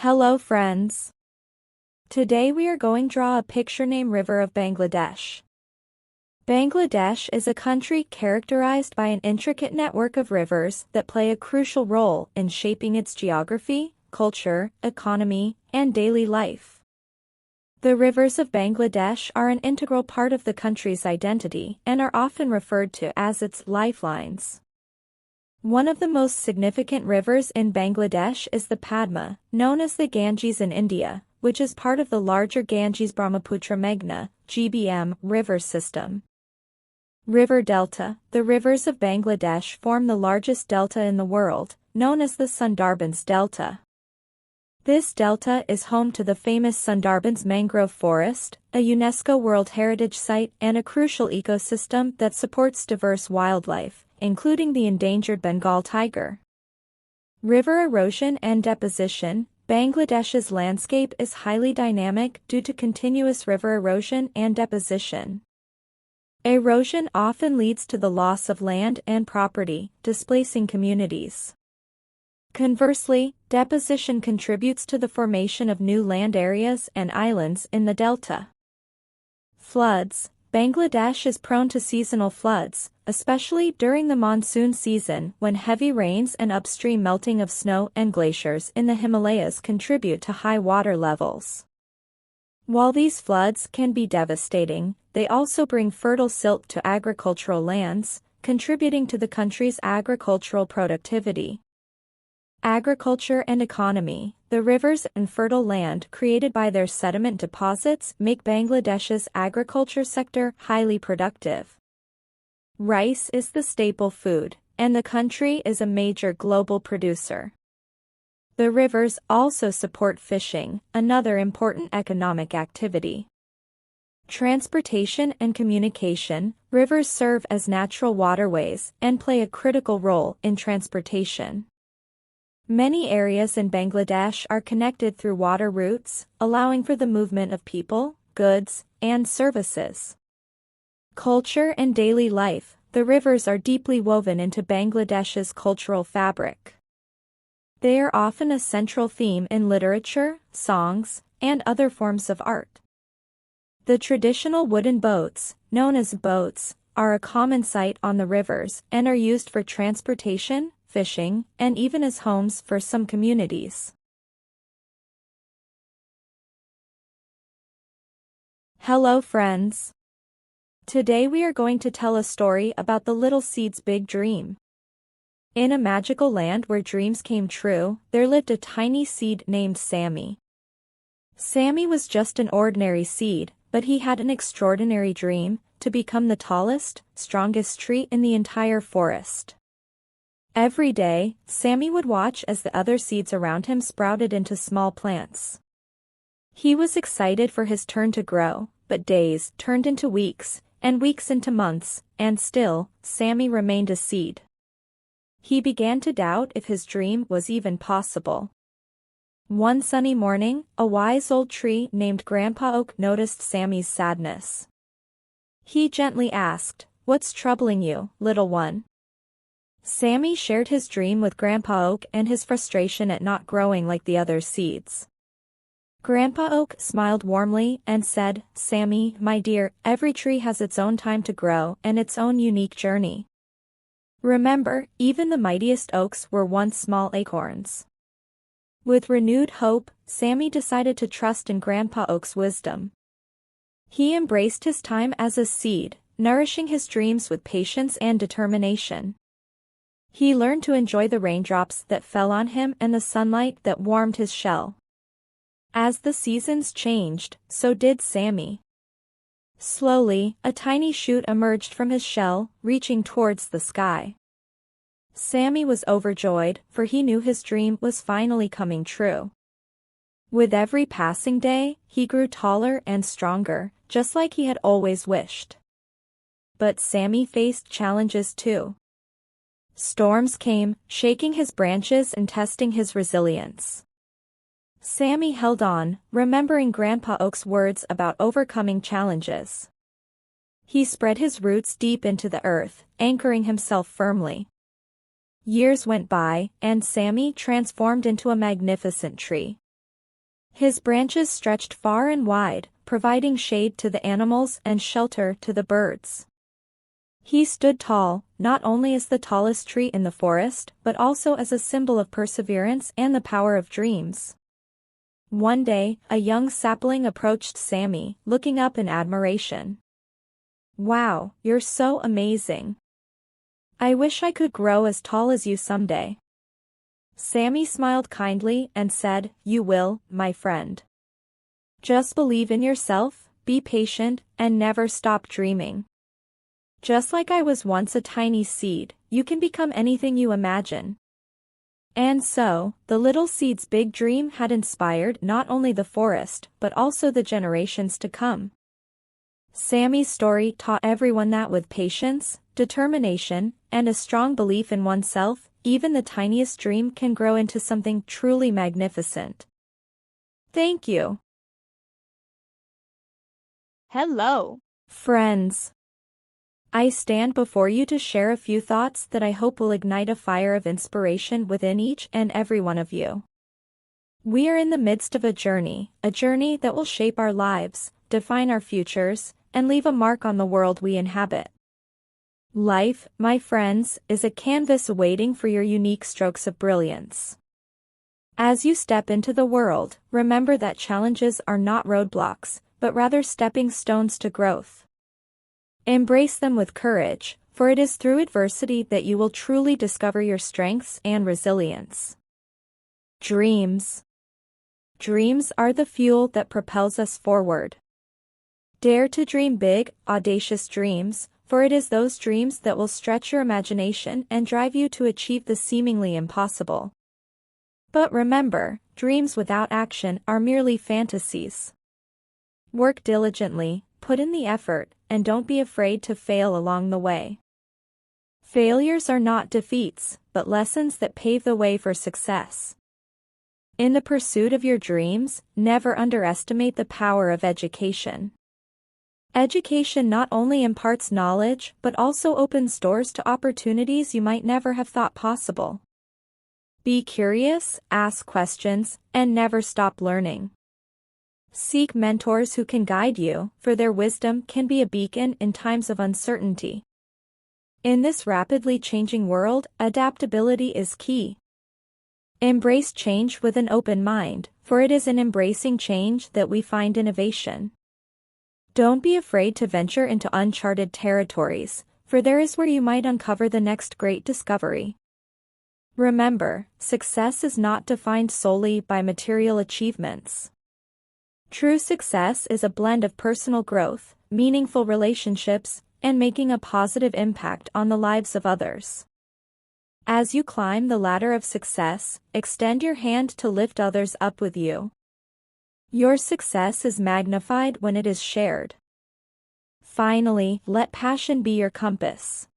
Hello friends. Today we are going to draw a picture named River of Bangladesh. Bangladesh is a country characterized by an intricate network of rivers that play a crucial role in shaping its geography, culture, economy, and daily life. The rivers of Bangladesh are an integral part of the country's identity and are often referred to as its lifelines. One of the most significant rivers in Bangladesh is the Padma, known as the Ganges in India, which is part of the larger Ganges-Brahmaputra-Meghna (GBM) river system. River Delta. The rivers of Bangladesh form the largest delta in the world, known as the Sundarbans Delta. This delta is home to the famous Sundarbans mangrove forest, a UNESCO World Heritage Site and a crucial ecosystem that supports diverse wildlife, including the endangered Bengal tiger. River erosion and deposition. Bangladesh's landscape is highly dynamic due to continuous river erosion and deposition. Erosion often leads to the loss of land and property, displacing communities. Conversely, deposition contributes to the formation of new land areas and islands in the delta. Floods. Bangladesh is prone to seasonal floods, especially during the monsoon season when heavy rains and upstream melting of snow and glaciers in the Himalayas contribute to high water levels. While these floods can be devastating, they also bring fertile silt to agricultural lands, contributing to the country's agricultural productivity. Agriculture and economy. The rivers and fertile land created by their sediment deposits make Bangladesh's agriculture sector highly productive. Rice is the staple food, and the country is a major global producer. The rivers also support fishing, another important economic activity. Transportation and communication. Rivers serve as natural waterways and play a critical role in transportation. Many areas in Bangladesh are connected through water routes, allowing for the movement of people, goods, and services. Culture and daily life. The rivers are deeply woven into Bangladesh's cultural fabric. They are often a central theme in literature, songs, and other forms of art. The traditional wooden boats, known as boats, are a common sight on the rivers and are used for transportation, fishing, and even as homes for some communities. Hello friends. Today we are going to tell a story about the little seed's big dream. In a magical land where dreams came true, there lived a tiny seed named Sammy. Sammy was just an ordinary seed, but he had an extraordinary dream: to become the tallest, strongest tree in the entire forest. Every day, Sammy would watch as the other seeds around him sprouted into small plants. He was excited for his turn to grow, but days turned into weeks, and weeks into months, and still, Sammy remained a seed. He began to doubt if his dream was even possible. One sunny morning, a wise old tree named Grandpa Oak noticed Sammy's sadness. He gently asked, "What's troubling you, little one?" Sammy shared his dream with Grandpa Oak and his frustration at not growing like the other seeds. Grandpa Oak smiled warmly and said, "Sammy, my dear, every tree has its own time to grow and its own unique journey. Remember, even the mightiest oaks were once small acorns." With renewed hope, Sammy decided to trust in Grandpa Oak's wisdom. He embraced his time as a seed, nourishing his dreams with patience and determination. He learned to enjoy the raindrops that fell on him and the sunlight that warmed his shell. As the seasons changed, so did Sammy. Slowly, a tiny shoot emerged from his shell, reaching towards the sky. Sammy was overjoyed, for he knew his dream was finally coming true. With every passing day, he grew taller and stronger, just like he had always wished. But Sammy faced challenges too. Storms came, shaking his branches and testing his resilience. Sammy held on, remembering Grandpa Oak's words about overcoming challenges. He spread his roots deep into the earth, anchoring himself firmly. Years went by, and Sammy transformed into a magnificent tree. His branches stretched far and wide, providing shade to the animals and shelter to the birds. He stood tall, not only as the tallest tree in the forest, but also as a symbol of perseverance and the power of dreams. One day, a young sapling approached Sammy, looking up in admiration. "Wow, you're so amazing. I wish I could grow as tall as you someday." Sammy smiled kindly and said, "You will, my friend. Just believe in yourself, be patient, and never stop dreaming. Just like I was once a tiny seed, you can become anything you imagine." And so, the little seed's big dream had inspired not only the forest, but also the generations to come. Sammy's story taught everyone that with patience, determination, and a strong belief in oneself, even the tiniest dream can grow into something truly magnificent. Thank you. Hello, friends. I stand before you to share a few thoughts that I hope will ignite a fire of inspiration within each and every one of you. We are in the midst of a journey that will shape our lives, define our futures, and leave a mark on the world we inhabit. Life, my friends, is a canvas awaiting for your unique strokes of brilliance. As you step into the world, remember that challenges are not roadblocks, but rather stepping stones to growth. Embrace them with courage, for it is through adversity that you will truly discover your strengths and resilience. Dreams. Dreams are the fuel that propels us forward. Dare to dream big, audacious dreams, for it is those dreams that will stretch your imagination and drive you to achieve the seemingly impossible. But remember, dreams without action are merely fantasies. Work diligently, put in the effort, and don't be afraid to fail along the way. Failures are not defeats, but lessons that pave the way for success. In the pursuit of your dreams, never underestimate the power of education. Education not only imparts knowledge, but also opens doors to opportunities you might never have thought possible. Be curious, ask questions, and never stop learning. Seek mentors who can guide you, for their wisdom can be a beacon in times of uncertainty. In this rapidly changing world, adaptability is key. Embrace change with an open mind, for it is in embracing change that we find innovation. Don't be afraid to venture into uncharted territories, for there is where you might uncover the next great discovery. Remember, success is not defined solely by material achievements. True success is a blend of personal growth, meaningful relationships, and making a positive impact on the lives of others. As you climb the ladder of success, extend your hand to lift others up with you. Your success is magnified when it is shared. Finally, let passion be your compass.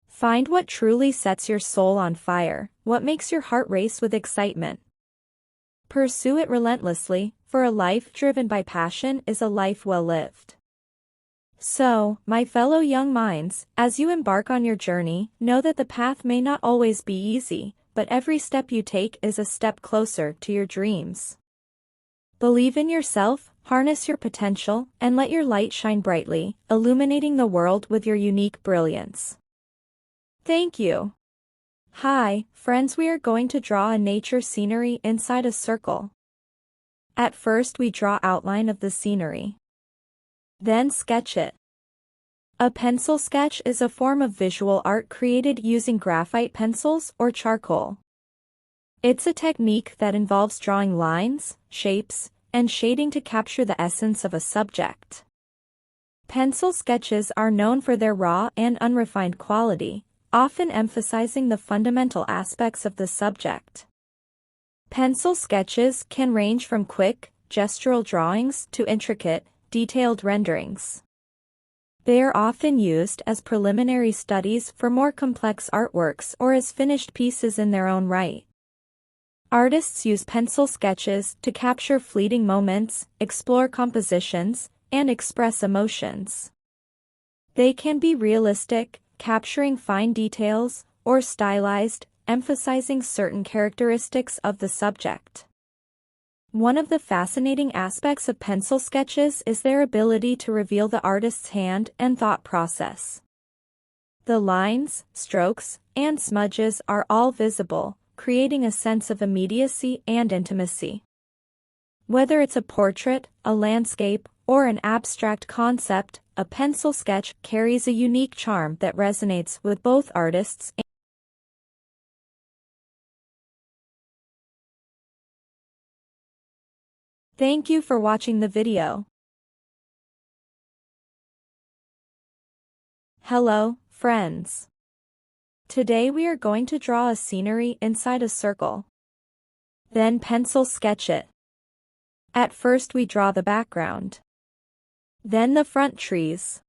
Find what truly sets your soul on fire, what makes your heart race with excitement. Pursue it relentlessly, for a life driven by passion is a life well lived. So, my fellow young minds, as you embark on your journey, know that the path may not always be easy, but every step you take is a step closer to your dreams. Believe in yourself, harness your potential, and let your light shine brightly, illuminating the world with your unique brilliance. Thank you. Hi, friends, we are going to draw a nature scenery inside a circle. At first we draw outline of the scenery. Then sketch it. A pencil sketch is a form of visual art created using graphite pencils or charcoal. It's a technique that involves drawing lines, shapes, and shading to capture the essence of a subject. Pencil sketches are known for their raw and unrefined quality, often emphasizing the fundamental aspects of the subject. Pencil sketches can range from quick, gestural drawings to intricate, detailed renderings. They are often used as preliminary studies for more complex artworks or as finished pieces in their own right. Artists use pencil sketches to capture fleeting moments, explore compositions, and express emotions. They can be realistic, capturing fine details, or stylized, emphasizing certain characteristics of the subject. One of the fascinating aspects of pencil sketches is their ability to reveal the artist's hand and thought process. The lines, strokes, and smudges are all visible, creating a sense of immediacy and intimacy. Whether it's a portrait, a landscape, or an abstract concept, a pencil sketch carries a unique charm that resonates with both artists. Thank you for watching the video. Hello, friends. Today we are going to draw a scenery inside a circle. Then pencil sketch it. At first we draw the background. Then the front trees.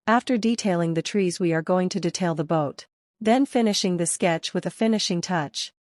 After detailing the trees, we are going to detail the boat. Then finishing the sketch with a finishing touch.